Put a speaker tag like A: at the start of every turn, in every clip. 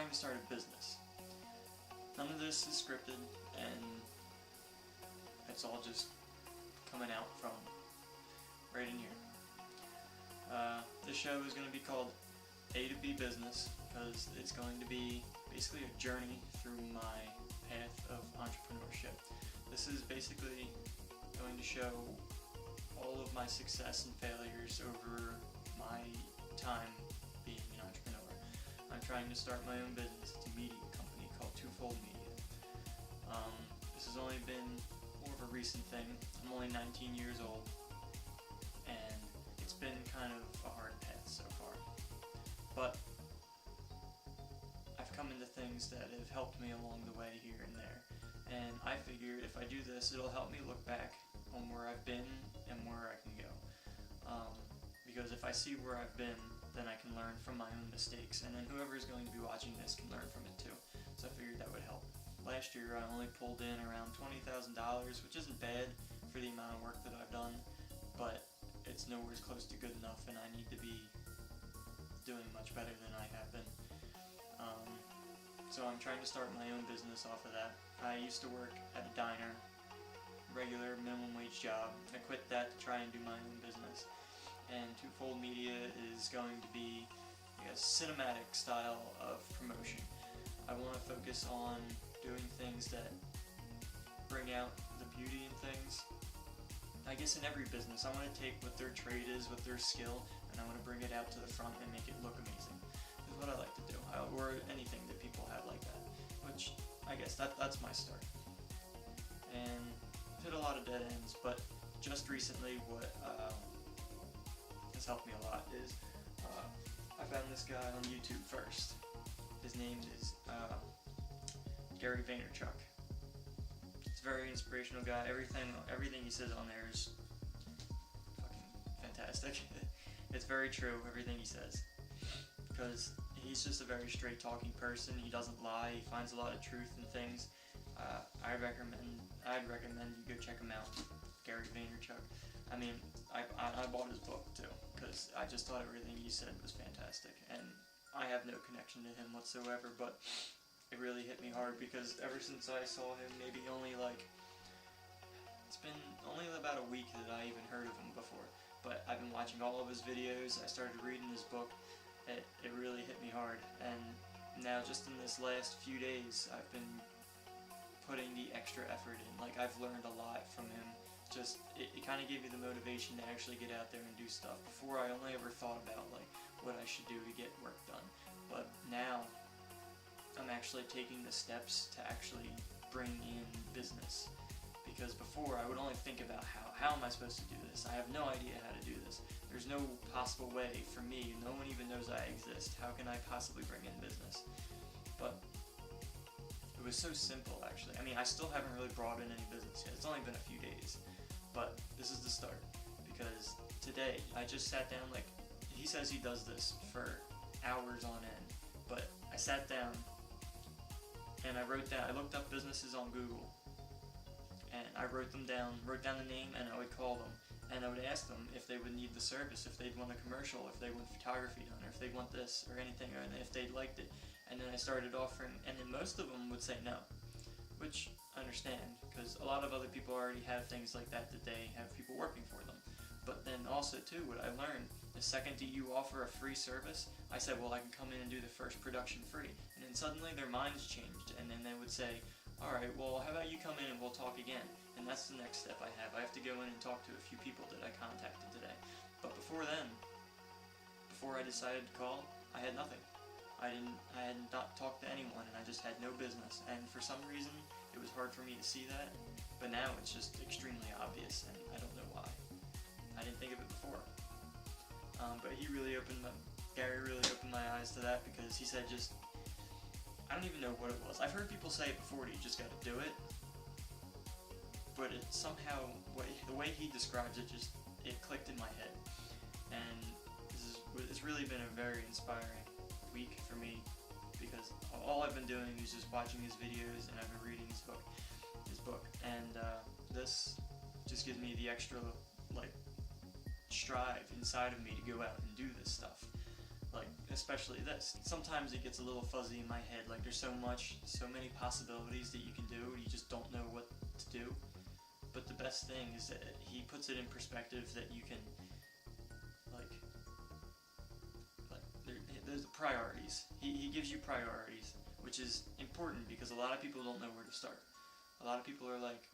A: trying to start a business. None of this is scripted, and it's all just coming out from right in here. This show is going to be called A to B Business because it's going to be basically a journey through my path of entrepreneurship. This is basically going to show all of my success and failures over my time being an entrepreneur. I'm trying to start my own business. It's a media company called Twofold Media. This has only been more of a recent thing. I'm only 19 years old, and it's been kind of a hard path so far. But I've come into things that have helped me along the way here and there, and I figured if I do this, it'll help me look back on where I've been and where I can go. Because if I see where I've been, then I can learn from my own mistakes, and then whoever is going to be watching this can learn from it too. So I figured that would help. Last year I only pulled in around $20,000, which isn't bad for the amount of work that I've done, but it's nowhere close to good enough, and I need to be doing much better than I have been. So I'm trying to start my own business off of that. I used to work at a diner, regular minimum wage job. I quit that to try and do my own business. And Twofold Media is going to be a cinematic style of promotion. I want to focus on doing things that bring out the beauty in things. I guess in every business, I want to take what their trade is, what their skill, and I want to bring it out to the front and make it look amazing. Is what I like to do, or anything that people have like that. Which I guess that's my start. And I've hit a lot of dead ends, but just recently, what has helped me a lot is I found this guy on YouTube first. His name is Gary Vaynerchuk. He's a very inspirational guy. Everything he says on there is fucking fantastic. It's very true, everything he says, because he's just a very straight talking person. He doesn't lie. He finds a lot of truth in things. I'd recommend you go check him out, Gary Vaynerchuk. I mean, I bought his book too, because I just thought everything he said was fantastic, and I have no connection to him whatsoever, but it really hit me hard because ever since I saw him, maybe it's been only about a week that I even heard of him before, but I've been watching all of his videos. I started reading his book. It really hit me hard, and now just in this last few days, I've been putting the extra effort in. Like, I've learned a lot from him. Just it kind of gave me the motivation to actually get out there and do stuff. Before, I only ever thought about like what I should do to get work done, but now I'm actually taking the steps to actually bring in business. Because before, I would only think about how am I supposed to do this? I have no idea how to do this. There's no possible way for me. No one even knows I exist. How can I possibly bring in business? But it was so simple, actually. I mean, I still haven't really brought in any business yet. It's only been a few days. But this is the start. Because today, I just sat down, like, he says he does this for hours on end. But I sat down, and I looked up businesses on Google. And I wrote down the name, and I would call them. And I would ask them if they would need the service, if they'd want a commercial, if they want photography done, or if they want this or anything, or if they'd liked it. And then I started offering, and then most of them would say no, which I understand, because a lot of other people already have things like that they have people working for them. But then also too, what I learned, the second that you offer a free service, I said, well, I can come in and do the first production free. And then suddenly their minds changed, and then they would say, alright, well, how about you come in and we'll talk again? And that's the next step I have. I have to go in and talk to a few people that I contacted today. But before then, before I decided to call, I had nothing. I had not talked to anyone, and I just had no business. And for some reason, it was hard for me to see that. But now it's just extremely obvious, and I don't know why. I didn't think of it before. But Gary really opened my eyes to that, because he said I don't even know what it was. I've heard people say it before, you just gotta do it. But it somehow, the way he describes it, it clicked in my head. And it's really been a very inspiring week for me, because all I've been doing is just watching his videos, and I've been reading his book. And this just gives me the extra, like, strive inside of me to go out and do this stuff. Like, especially this. Sometimes it gets a little fuzzy in my head, like there's so many possibilities that you can do, you just don't know what to do. But the best thing is that he puts it in perspective that you can, there's the priorities. He gives you priorities, which is important because a lot of people don't know where to start. A lot of people are like,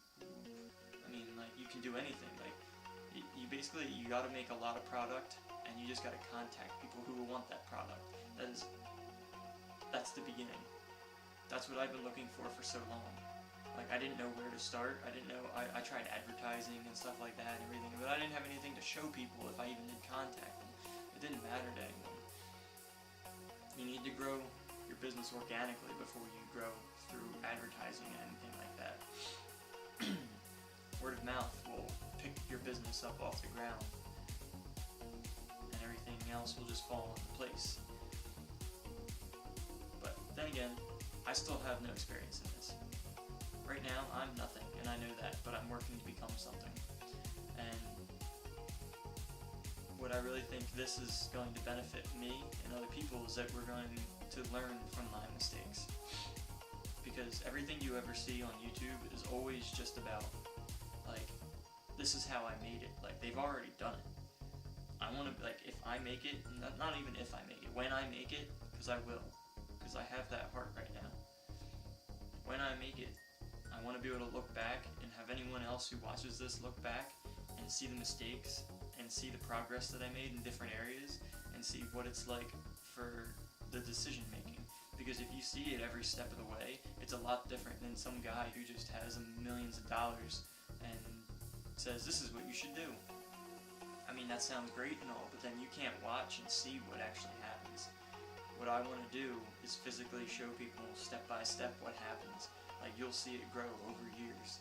A: you can do anything. Like, you gotta make a lot of product, and you just gotta contact people who will want that product. That's the beginning. That's what I've been looking for so long. Like, I didn't know where to start. I tried advertising and stuff like that and everything, but I didn't have anything to show people if I even did contact them. It didn't matter to anyone. You need to grow your business organically before you grow through advertising and anything like that. Word of mouth will pick your business up off the ground, and everything else will just fall into place. But then again, I still have no experience in this. Right now, I'm nothing, and I know that, but I'm working to become something. And what I really think this is going to benefit me and other people is that we're going to learn from my mistakes. Because everything you ever see on YouTube is always just about, this is how I made it. Like, they've already done it. I want to, if I make it, not even if I make it, when I make it, because I will. Because I have that heart right now. When I make it, I want to be able to look back and have anyone else who watches this look back and see the mistakes and see the progress that I made in different areas and see what it's like for the decision making. Because if you see it every step of the way, it's a lot different than some guy who just has millions of dollars and says, this is what you should do. I mean, that sounds great and all, but then you can't watch and see what actually happens. What I want to do is physically show people step by step what happens. Like, you'll see it grow over years.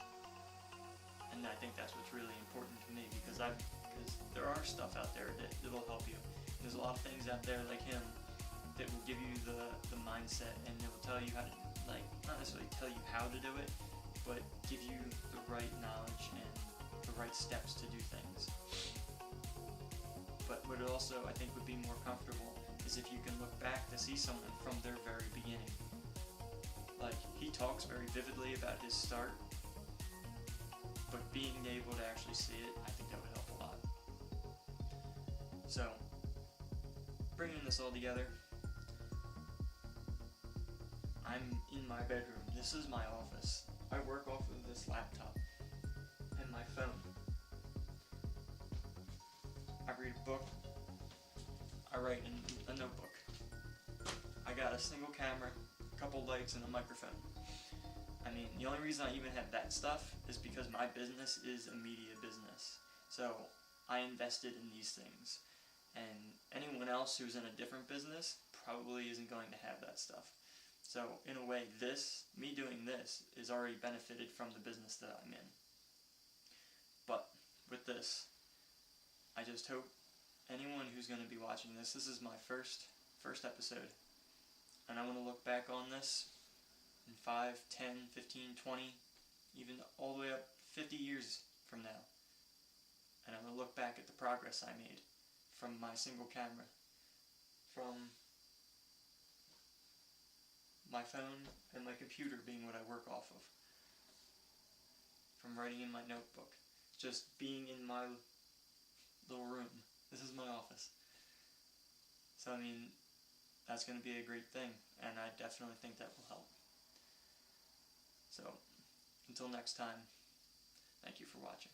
A: And I think that's what's really important to me, because there are stuff out there that'll help you. There's a lot of things out there like him that will give you the mindset, and it will tell you how to, not necessarily tell you how to do it, but give you the right knowledge and the right steps to do things. But what it also, I think, would be more comfortable is if you can look back to see someone from their very beginning. Like, he talks very vividly about his start, but being able to actually see it, I think that would help a lot. So, bringing this all together, I'm in my bedroom. This is my office. I work off of this laptop and my phone. I read a book. I write in a notebook. I got a single camera, a couple lights, and a microphone. I mean, the only reason I even have that stuff is because my business is a media business. So I invested in these things. And anyone else who's in a different business probably isn't going to have that stuff. So in a way, me doing this is already benefited from the business that I'm in. But with this, I just hope anyone who's going to be watching this is my first episode. And I want to look back on this in 5, 10, 15, 20, even all the way up 50 years from now. And I'm going to look back at the progress I made from my single camera, from my phone and my computer being what I work off of, from writing in my notebook, just being in my little room. This is my office. So, I mean, that's going to be a great thing, and I definitely think that will help. So, until next time, thank you for watching.